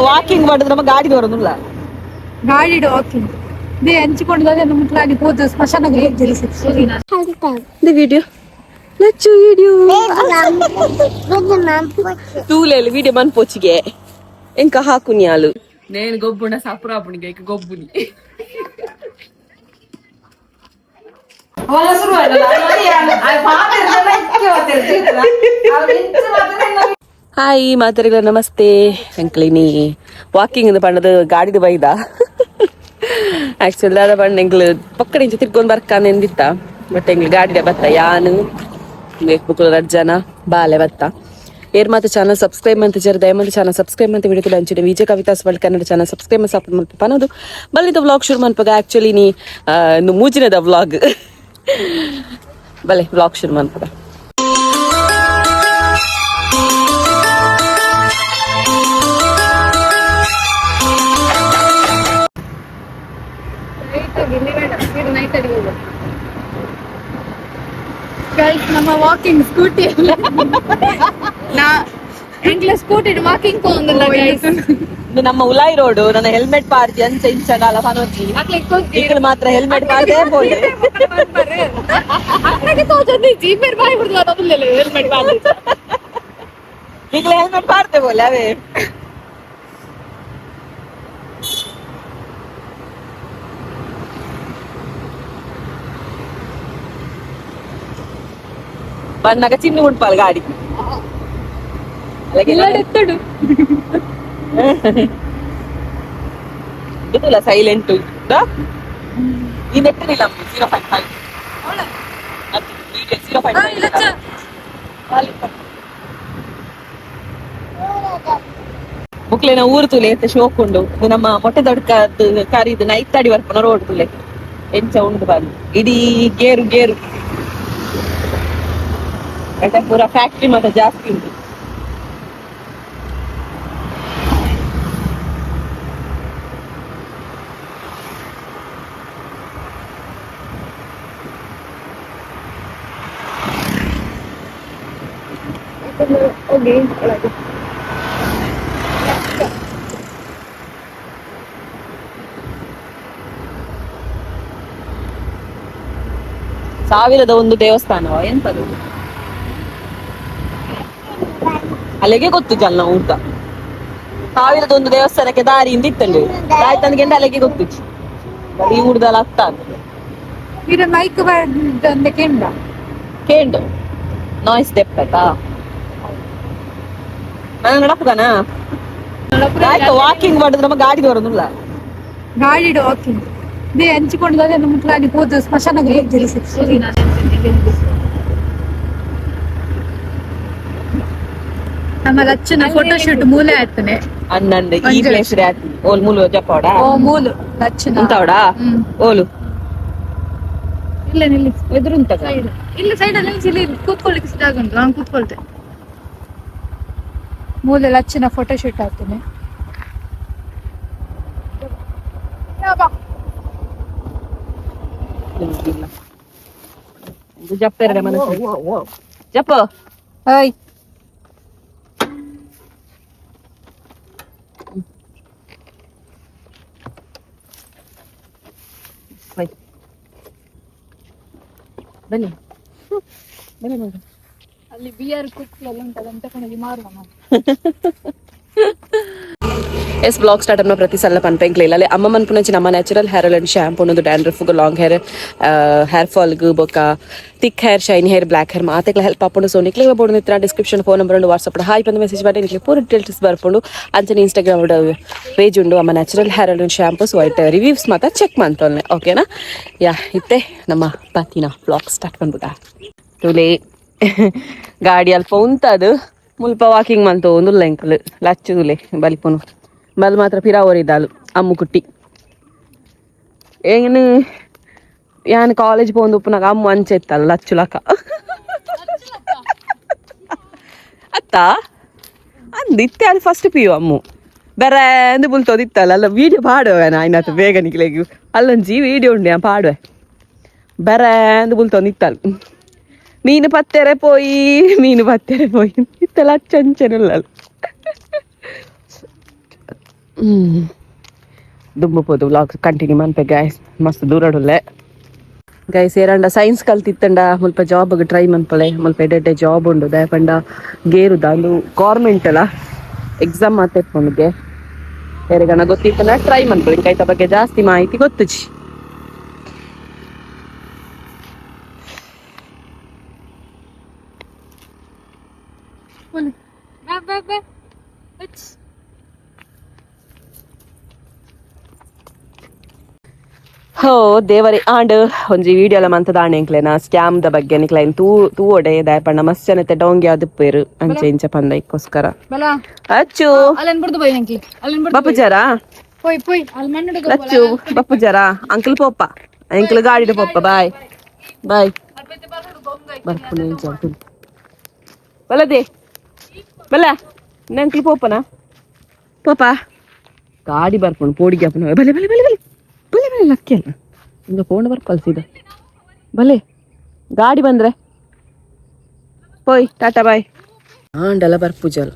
Walking ಮಾಡಿದ್ರೆ ನಮ್ಮ ಗಾಡಿ ಬರೋದಿಲ್ಲ. ಗಾಡಿ ವಾಕಿಂಗ್ ದೇ ಹಂಚಿಕೊಂಡಾಗ ನಮ್ಮ ಮುಟ್ಲಾಗಿ ಹೋದ ಸ್ಮಶಾನಕ್ಕೆ ದಿ ವಿಡಿಯೋ ಲಚ್ಚು ವಿಡಿಯೋ ತೂಲೆಯಲ್ಲಿ ವಿಡಿಯೋ ಮನ್ಪೋಚಿಗೆ ಎಂಕ ಹಾಕುನ್ಯಾಲು నేను గొబ్బున సపురాపునికి ఇక గొబ్బుని ಹಾಯ್ ಮಾತರಿಗಳ ನಮಸ್ತೆ ಎಂಕ್ಲಿನಿ ವಾಕಿಂಗ್ ಪಂಡದು ಗಾಡಿದು ಬೈದ ಆಕ್ಚುಲಿ ಅದ ಪಂಡ ಎಂಕ್ಲು ಪಕ್ಕಡಿಂಚ ತಿರ್ಗೊಂಡು ಬರ್ಕಾನೆ ಎಂದಿತ್ತ ಬಟ್ ಎಂಗ್ಲು ಗಾಡಿದ ಬತ್ತ ಯಾನು ಬೇಕ್ಬುಕ್ಲು ರಜ್ಜನ ಬಾಲೆ ಬತ್ತ ಏರ್ ಮಾತು ಚಾನಲ್ ಸಬ್ಸ್ಕ್ರೈಬ್ ಅಂತ ಜರ ದಯಮಾಡಿ ಚಾನಲ್ ಸಬ್ಸ್ಕ್ರೈಬ್ ಅಂತ ವಿಡಿಯೋ ಹಂಚಿನ Vijaya Kavita's world Kannada channel subscribe support ಮಾಡ್ಪ ಅನ್ನೋದು ಬಲ್ಲಿದ ವ್ಲಾಗ್ ಶುರು ಮಾಡ್ಪಾಗ ಆಕ್ಚುಲಿ ನೀ ಮೂಜಿನದ ವ್ಲಾಗ್ ಬಲೆ ವ್ಲಾಗ್ ಶುರು ಮಾಡ್ಪಾಗ ನಮ್ಮ ವಾಕಿಂಗ್ ಸ್ಕೂಟಿ ಸ್ಕೂಟಿ ವಾಕಿಂಗ್ ನಮ್ಮ ಉಲಾಯಿ ರೋಡ್ ನನ್ನ ಹೆಲ್ಮೆಟ್ ಪಾರ್ತಿ ಅಂಚ ಇಂಚಗಾಲ ಪನೋಜಿ ಈಗ ಮಾತ್ರ ಹೆಲ್ಮೆಟ್ ಪಾರ್ದೆ ಹೆಲ್ಮೆಟ್ ಈಗ ಹೆಲ್ಮೆಟ್ ಪಾರ್ದೆ ಬೋಲೆ ಅವೇ ಬಣ್ಣಗ ಚಿನ್ನ ಉಂಟಲ್ಲ ಗಾಡಿ ಇದಿಲ್ಲ ಸೈಲೆಂಟ್ ಈ ನೆಟ್ಟಿಲ್ಲ 0.5 ಮುಕ್ಲೇನ ಊರು ತುಲೆ ಅಂತ ಶೋಕೊಂಡು ನಮ್ಮ ಮೊಟ್ಟೆ ದೊಡ್ಡ ಕರಿದು ನೈತಾಡಿ ಬರ್ಪನ ರೋಡ್ ತುಲೆ ಎಂಚ ಉಂಟು ಬಂದು ಇಡೀ ಗೇರು ಗೇರು ಪೂರ ಫ್ಯಾಕ್ಟ್ರಿ ಮಾತ್ರ ಜಾಸ್ತಿ ಉಂಟು. ಸಾವಿರದ ಒಂದು ದೇವಸ್ಥಾನವ ಎಂತದು ಅಲ್ಲಿಗೆ ಗೊತ್ತು ಜಲ್ನ ಊಟ ಸಾವಿರದ ಒಂದು ದೇವಸ್ಥಾನಕ್ಕೆ ದಾರಿಯಿಂದ ಇತ್ತಂಡು ದಾರಿ ತಂದ್ಗೆಂಡು ಅಲ್ಲಿಗೆ ಗೊತ್ತು ಈ ಊರ್ದಲ್ಲ ಅತ್ತ ಮೈಕ್ ಕೇಂಡು ನಾಯ್ಸ್ ದೆಪ್ಪತಾ ನಾನು ನಡಪುದಾನ ಆಯ್ತು ವಾಕಿಂಗ್ ಮಾಡಿದ್ರೆ ನಮ್ಮ ಗಾಡಿ ಬರೋದಿಲ್ಲ ಗಾಡಿ ವಾಕಿಂಗ್ ದೇ ಹಂಚಿಕೊಂಡಾಗ ನಮ್ಮ ಮುಟ್ಲಾಗಿ ಹೋದ ಸ್ಮಶಾನಕ್ಕೆ ನಮ್ಮ ಲಚ್ಚನ ಫೋಟೋಶೂಟ್ ಮೂಲೆ ಆಯ್ತಾನೆ ಅನ್ನಂದು ಈ ಪ್ಲೇಸ್ ಓಲ್ ಮೂಲು ಜಪ್ಪೋಡ ಓ ಮೂಲು ಲಚ್ಚನ ಉಂಟವಡ ಓಲು ಇಲ್ಲ ನಿಲ್ಲಿ ಎದುರು ಉಂಟ ಇಲ್ಲ ಸೈಡ್ ಅಲ್ಲಿ ಇಲ್ಲಿ ಕೂತ್ಕೊಳ್ಳಿಕ್ಕೆ ಜಾಗ ಉಂಟು ನಾನು ಕೂತ್ಕೊಳ್ತೆ ಮೂಲೆ ಲಚ್ಚನ ಫೋಟೋಶೂಟ್ ಆಗ್ತಾನೆ ಜಪ್ಪ ಎರಡೆ ಮನಸ್ಸು ಜಪ್ಪ ಹಾಯ್ ಬನ್ನಿ ಬನ್ನಿ ಅಲ್ಲಿ ಬಿಯರ್ ಕುಕ್ಕಲ್ಲ ಉಂಟದಂತ ಕಣಗೆ ಮಾರುವ ಎಸ್ ಬ್ಲಾಗ್ ಸ್ಟಾರ್ಟ್ ಅನ್ನ ಪ್ರತಿ ಸಲ ಪನ್ಪೆಂಕ್ಲಿಲ್ಲ ಅಲ್ಲಿ ಅಮ್ಮ ಮನ್ಪುನಂಚಿ ನಮ್ಮ natural hair oil and shampoo ಒಂದು ಡ್ಯಾಂಡ್ರಫ್ ಲಾಂಗ್ ಹೇರ್ ಫಾಲ್ ಬೊಕ್ಕ thick hair shiny hair black hair ಮಾತೆಲ್ಲ ಹೆಲ್ಪ್ ಆಪುಂಡು ಸೊ ನಿಕ್ಲಿಗೆ ಬೋರ್ಡ್ ನಿತ್ರ ಡಿಸ್ಕ್ರಿಪ್ಷನ್ ಫೋನ್ ನಂಬರ್ ಉಂಡು ವಾಟ್ಸಪ್ ಹಾಯ್ ಬಂದು ಮೆಸೇಜ್ ಮಾಡಿ ನಿಕ್ಲಿ ಪೂರ ಡೀಟೇಲ್ಸ್ ಬರ್ಕೊಂಡು ಅಂಚನೆ ಇನ್ಸ್ಟಾಗ್ರಾಮ್ ಪೇಜ್ ಉಂಡು ಅಮ್ಮ natural hair oil and shampoos white reviews ಮಾತ್ರ ಚೆಕ್ ಮಾಡ್ತೊಲ್ಲೆ ಓಕೆನಾ ಯಾ ಇತ್ತೆ ನಮ್ಮ ಪತಿನ ಬ್ಲಾಗ್ ಸ್ಟಾರ್ಟ್ ಬಂದ್ಬಿಟ್ಟ ತುಲೆ ಗಾಡಿ ಅಲ್ಪ ಉಂತದು ಮುಲ್ಪ ವಾಕಿಂಗ್ ಮಂತು ಒಂದುಲ್ಲ ಎಂಕಲ್ ಲಚ್ಚುದುಲೆ ಬಲಿಪುನು ಬಲ್ ಮಾತ್ರ ಪಿರಾವರಿದ್ದಾಲು ಅಮ್ಮು ಕುಟ್ಟಿ ಏನು ಯಾನ್ ಕಾಲೇಜ್ ಪೋಂದು ಉಪ್ಪುನಾಗ ಅಮ್ಮ ಅಂಚೆ ಇತ್ತಲ್ಲ ಲಚ್ಚುಲಕ ಅತ್ತ ಅಂದಿತ್ತೆ ಅದು ಫಸ್ಟ್ ಪಿ ಯು ಅಮ್ಮು ಬೇರೆ ಅಂದು ಬುಲ್ತೋದಿತ್ತಲ್ಲ ಅಲ್ಲ ವೀಡಿಯೋ ಪಾಡುವೆ ಆಯ್ನತ್ತು ಬೇಗ ನಿಕ್ಲೆಗು ಅಲ್ಲೊಂಜಿ ವೀಡಿಯೋ ಉಂಡೆ ಪಾಡುವೆ ಬೇರೆ ಅಂದು ಬುಲ್ತೋದಿತ್ತಲ್ಲ ಮೀನು ಪತ್ತೆರೆ ಪೋಯಿ ಇತ್ತಲ್ಲ ಚಂಚನಲ್ಲ ದುಂಬುಪೋದು ವ್ಲಾಗ್ ಕಂಟಿನ್ಯೂ ಮನ್ಪೆ ಗೈಸ್ ಮಸ್ತ್ ದೂರಡುಲ್ಲೆ ಗೈಸ್ ಏರಂಡ ಸೈನ್ಸ್ ಕಲ್ತಿತ್ತಂಡ ಮುಲ್ಪ ಜಾಬ್ಗೆ ಟ್ರೈ ಮನ್ಪಳೆ ಮುಲ್ಪ ಎಡ್ಡೆ ಜಾಬ್ ಉಂಡು ದಯಪಂಡ ಗೇರುದ ಅಂದು ಗೌರ್ಮೆಂಟ್ ಅಲ್ಲ ಎಕ್ಸಾಮ್ ಮಾತೆಪ್ಪುಂಡಿಗೆ ಬೇರೆಗಣ ಗೊತ್ತಿತ್ತಂಡ ಟ್ರೈ ಮನ್ಪಳೆ ಇಂಕೈತ ಬಗ್ಗೆ ಜಾಸ್ತಿ ಮಾಹಿತಿ ಗೊತ್ತುಜಿ ಹೋ ದೇವರೇ ಆಂಡ್ ಒಂಜಿ ವಿಡಿಯೋ ಎಲ್ಲ ಮಂತದ ಆಣೆಂಕ್ಲೆನ ಸ್ಕ್ಯಾಮ್ ದ ಬಗ್ಗೆ ನಿಕ್ಲೈನ್ ತೂವೊಡೆ ದಯಪಣ್ಣ ಮಸ್ತ್ ಜನತೆ ಡೋಂಗಿ ಆದಿಪ್ಪೇರು ಅಂಚೆ ಇಂಚ ಪಂದ ಇಕ್ಕೋಸ್ಕರ ಅಚ್ಚು ಬಪ್ಪು ಜರ ಅಚ್ಚು ಬಪ್ಪು ಜರ ಅಂಕಲ್ ಪೋಪ ಅಂಕಲ್ ಗಾಡಿ ಪೋಪ ಬಾಯ್ ಬಾಯ್ ಬಲದೆ ಬಲ ಅಂಕಲ್ ಪೋಪನ ಪೋಪ ಗಾಡಿ ಬರ್ಪುಣು ಪೋಡಿಗೆ ಅಪ್ಪನ ಬಲೆ ಬಲೆ ಬಲೆ ಬಲೆ ಬಲೆ ಬಲೆ ಲಕ್ಕಿ ಅಲ್ಲ ಒಂದು ಫೋನ್ ಬರ್ಪಲ್ಸಿದ ಬಲೆ ಗಾಡಿ ಬಂದ್ರೆ ಹೋಯ್ ಟಾಟಾ ಬಾಯ್ ಆಂಡಲ ಬರ್ಪುಜಲ್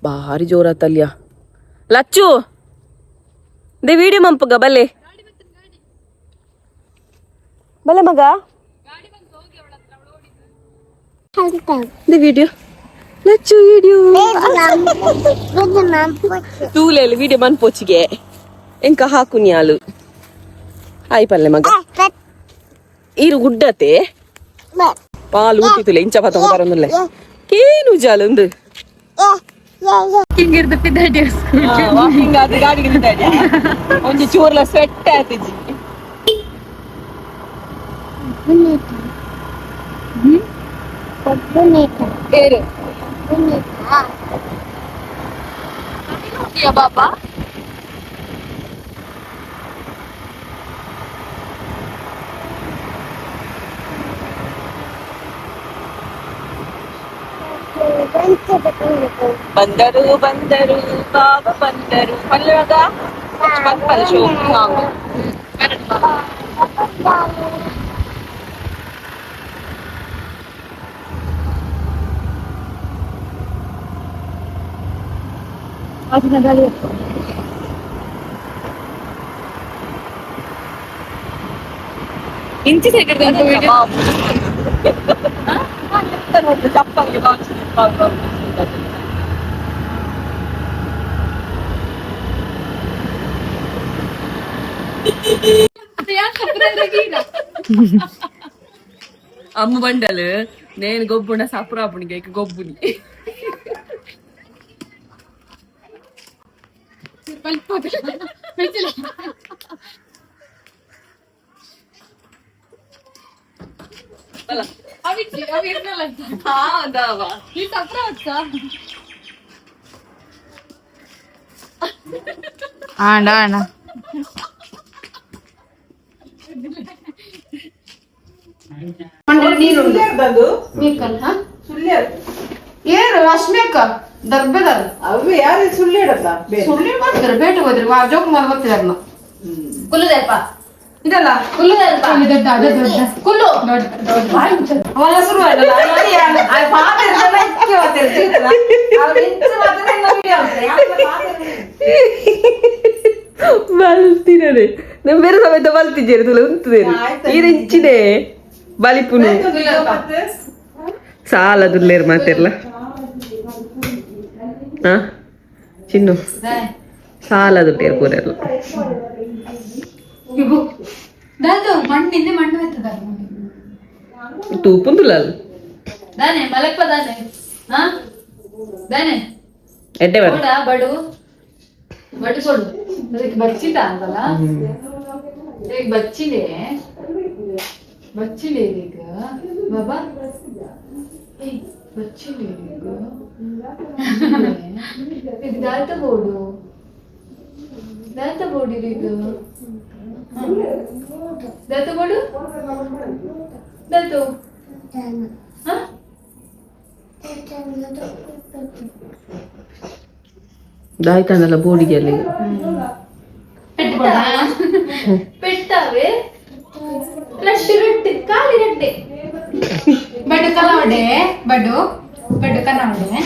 ಭಾರಿ ಜೋರಾತಲ್ಯ ಲಚ್ಚು ದೇ ವಿಡಿಯೋ ಮಂಪಗ ಬಲೆ ಬಲೆ ಮಗ ದೇ ವಿಡಿಯೋ ಲಚ್ಚು ವಿಡಿಯೋ ತೂಲೆಯಲ್ಲಿ ವಿಡಿಯೋ ಮನ್ಪೋಚಿಗೆ ಎಂಕ ಹಾಕುನ್ಯಾಲು ಆಯ್ ಪಲ್ಲೆ ಮಗ ಈರು ಗುಡ್ಡತೆ ಪಾಲು ಊಟಿತುಲೆ ಇಂಚ ಪತ ಬರೋದಿಲ್ಲ ಕೇನು ಜಾಲುಂದು ವಾಕಿಂಗ್ ಆದ ಗಾಡಿಗೆ ನಿಂತಾಡ್ಯಾ ಒಂಜಿ ಚೂರ್ಲ ಸ್ವೆಟ್ ಆತಿಜಿ ಏರು ಬಾಬಾ ಬಂದರು ಬಂದರು ಬಾಬಾ ಬಂದರು ಪಲ್ಯವಾಗ ಪಲ್ ಶೋ ಸಾಂಗ್ ಇಂಚಿ ಸೈಡ್ ಚಪ್ಪಂಗೆ అమ్మ బండలు నేను గొబ్బున సపురాపునికి గొబ్బుని ఆండా ఆండా ಏನು ರಶ್ಮಿಕ ದರ್ಬೆದಲ್ಲ ಅವು ಯಾರು ಸುಳ್ಳು ಹೇಳತ್ತ ಸುಳ್ಳು ಮಾಡ್ತಾರೆ ಬೇಟೆ ಹೋದ್ರಿ ಜೋಕ್ ಮಾಡಿ ಬರ್ತಿದಾರ ಕುಲ್ಲದಪ್ಪ ಇದಲ್ಲ ಕುಲ್ಲು ಅವಳ ಶುರು ಬಲ್ತಿನೇ ನಮ್ ಬೇರೆ ಸಮೇತ ಬಲ್ತಿದ್ದೀರಿ ತುಲ ಉಂತದೇನು ಈರಿಂಚಿದೆ ಬಲಿಪುನು ಸಾಲ ದುಲ್ಲೇರು ಮಾತಿರ್ಲ ಹಾ ಚಿನ್ನು ಸಾಲ ದುಡ್ಡೇರು ಪೂರೆಲ್ಲ ಮಣ್ಣಿಂದ ಮಣ್ಣು ಎತ್ತದ ತೂಪುಂದುಲ ದಾನೆ ಮಲಪ್ಪ ದಾನೆ ಹಾ ದಾನೆ ಎಡ್ಡೆ ಬರ ಬಡು ಬಡು ಕೊಡು ಅದಕ್ಕೆ ಬಚ್ಚಿದ ಅಂತಲ್ಲ ಈಗ ಬಚ್ಚಿದೆ ಬಚ್ಚಿದೆ ಈಗ ಬಾಬಾ ಬಚ್ಚಿದೆ ಈಗ ಇದು ದಾತ ಬೋಡು ದಾತ ಬೋಡಿ ಈಗ ದಾತ ಬೋಡು ದಾತು ಹಾ ದಾಯ್ತಾನಲ್ಲ ಬೋಡಿಗೆ ಅಲ್ಲಿ పెట్టావే ఫ్లష్ రొట్టె కాలి రొట్టె బడ్డు కనవడే బడ్డు బడ్డు కనవడే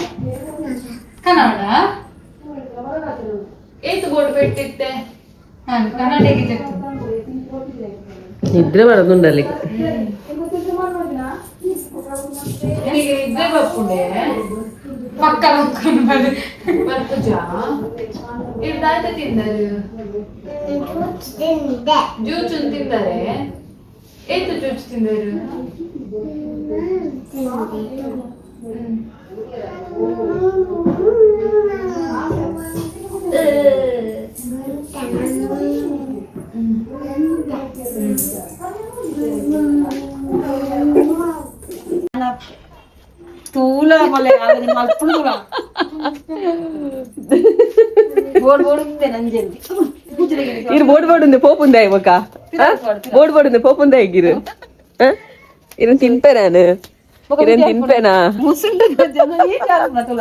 కనవడా ಏತು ಬೋರ್ಡ್ పెట్టిtte ಕನ್ನಡಿಗೆ ತೆತ್ತು ನಿದ್ರೆ ಬರೋದುಂಡಲ್ಲಿ ನನಗೆ ಇದ್ದೇ ಬಪ್ಪುಂಡೆ ಪಕ್ಕ ಬರ್ಪುಜ ಇರ್ದಾಯ್ತ ತಿಂದರು ಜ್ಯೂಸ್ ತಿಂದರೆ ಏತು ಜ್ಯೂಸ್ ತಿಂದರು ತೂಲ ಮಲೆ ಅದನ್ನ ಮಲ್ಪುಡುಗ ಬೋರ್ಡ್ ಬೋರ್ಡ್ ఉంది ನಂಜೆಲ್ಲಿ ಇರು ಬೋರ್ಡ್ ఉంది పోపుందా ఇవక ಬೋರ್ಡ್ ఉంది పోపుందా ఇగిరు ఇరన్ తింపేనాను ఇరన్ తింపేనా ಮುಸುಂಡು ಜನ ಈ ಕಾಲ ಮತಲ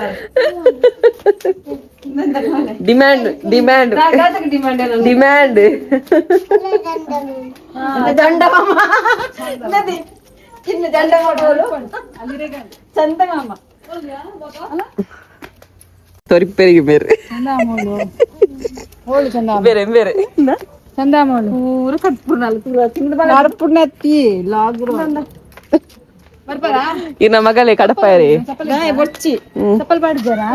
ಡಿಮ್ಯಾಂಡ್ ಡಿಮ್ಯಾಂಡ್ ನಾಗಾತಕ ಡಿಮಾಂಡ್ ಎಲ್ಲ ಡಿಮ್ಯಾಂಡ್ ದಂಡ ಮಾಮ ನದಿ ಇನ್ನು ದಂಡ ಮಾಡೋರು ಚಂದ ಮಾಮ తొరిపెరిగి మేరు ಚಂದಾಮೋಳು ಓಳು ಚಂದ ಬೇರೆ ಬೇರೆ ಚಂದಾಮೋಳು ಪೂರ ಕಟ್ಪುರ್ನಾಲ್ ಪೂರ ತಿಂಗಳು ಕಟ್ಪುರ್ನತ್ತಿ ಲಾಗ್ರು ಬರ್ಬಾರಾ ಈ ನಮ್ಮ ಮಗಳೇ ಕಡಪಾರಿ ಬೊಚ್ಚಿ ಚಪ್ಪಲ್ ಪಾಡಿದ್ದಾರಾ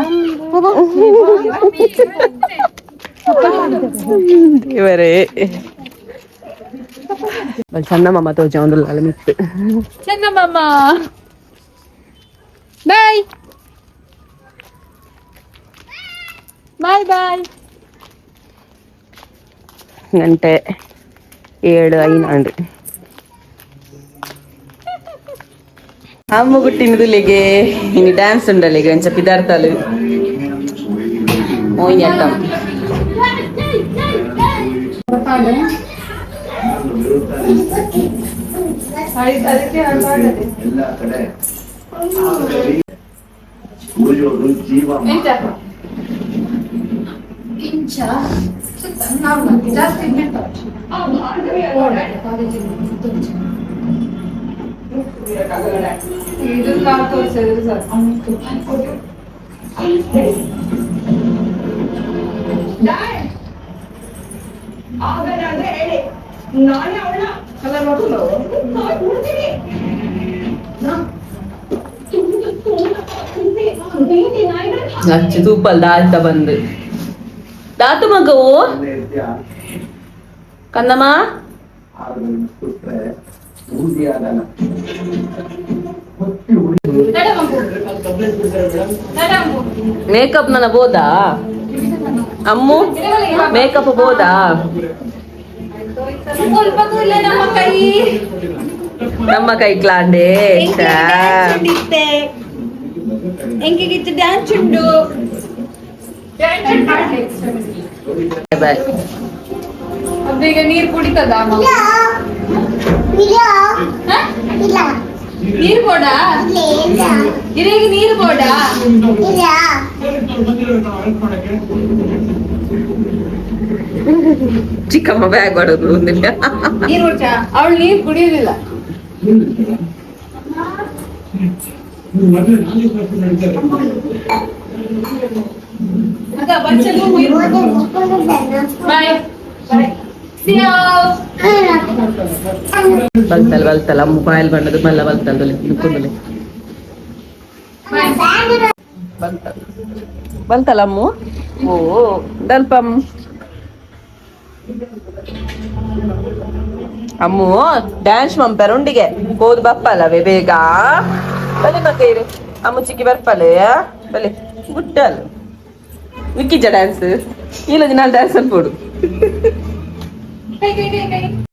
ಇವರೇ ಚಂದ ಮಾಮ ತೋಜ ಒಂದು ಲಾಲ ಮಿತ್ತು ಚಂದ ಮಾಮ ಬಾಯ್ ಬಾಯ್ ಬಾಯ್ ಗಂಟೆ 7:05 అమ్మ పుట్టినదులేగే ఇన్ని డాన్స్ ఉండాలిగా అని చెప్పి దాడతాలు మోయినట్టం ಅದಕ್ಕೆ ಎಲ್ಲ ಕಡೆ ಸೂರ್ಯೋಡು ಜೀವ ಇಂಚ ನಾವು ಜಾಸ್ತಿ ಇದು ಕಾರ್ ತೋರಿಸಿದ್ರು ಸರ್ ಕಲರ್ నచ్చి తూపలు దాల్తా బంద్ దాత మగవు కందమ్మా మేకప్ ನನ್ನ ಬೋದಾ ಅಮ್ಮು ಮೇಕಪ್ ಬೋದಾ ಸ್ವಲ್ಪ ಕೂದಲ ನಮ್ಮ ಕೈ ನಮ್ಮ ಕೈ ಕ್ಲಾಂಡೆ ಎಂಕಿಗಿತ್ತು ಡ್ಯಾನ್ಸ್ ಉಂಟು ಬಾಯ್ ಈಗ ನೀರು ಕುಡಿತದ ನೀರು ಬೋಡ ಇರೇಗ ನೀರು ಬೋಡ ಚಿಕ್ಕಮ್ಮ ಬ್ಯಾಗ್ ಹೊಡೋದು ಒಂದಿಲ್ಲ ನೀರು ಕೊಡ್ಚ ಅವಳು ನೀರು ಕುಡಿಯೋದಿಲ್ಲ ಬಾಯ್ ಬಲ್ತಲ್ ಬಲ್ತಲ್ಲ ಮೊಬೈಲ್ ಬಣ್ಣದು ಮಲ್ಲ ಬಲ್ತಲ್ ನಿಂತ್ಕೊಂಡಲೆ ಬಲ್ತಲ್ಲ ಅಮ್ಮು ಓ ದಲ್ಪಂ ಅಮ್ಮು ಡ್ಯಾನ್ಸ್ ಮಂಪೆರುಂಡಿಗೆ ಹೋದ್ ಬಪ್ಪಲ್ಲವೇ ಬೇಗ ಬಲಿ ಮಕ್ಕೈರು ಅಮ್ಮು ಚಿಕ್ಕಿ ಬರ್ಪಲೆ ಬಲಿ ಗುಟ್ಟಲ್ ವಿಕ್ಕಿಜ ಡ್ಯಾನ್ಸ್ ಇಲ್ಲ ದಿನ ಡ್ಯಾನ್ಸ್ ಅನ್ಬೋಡು ಕೈ ಕೈ ಕೈ ಕೈ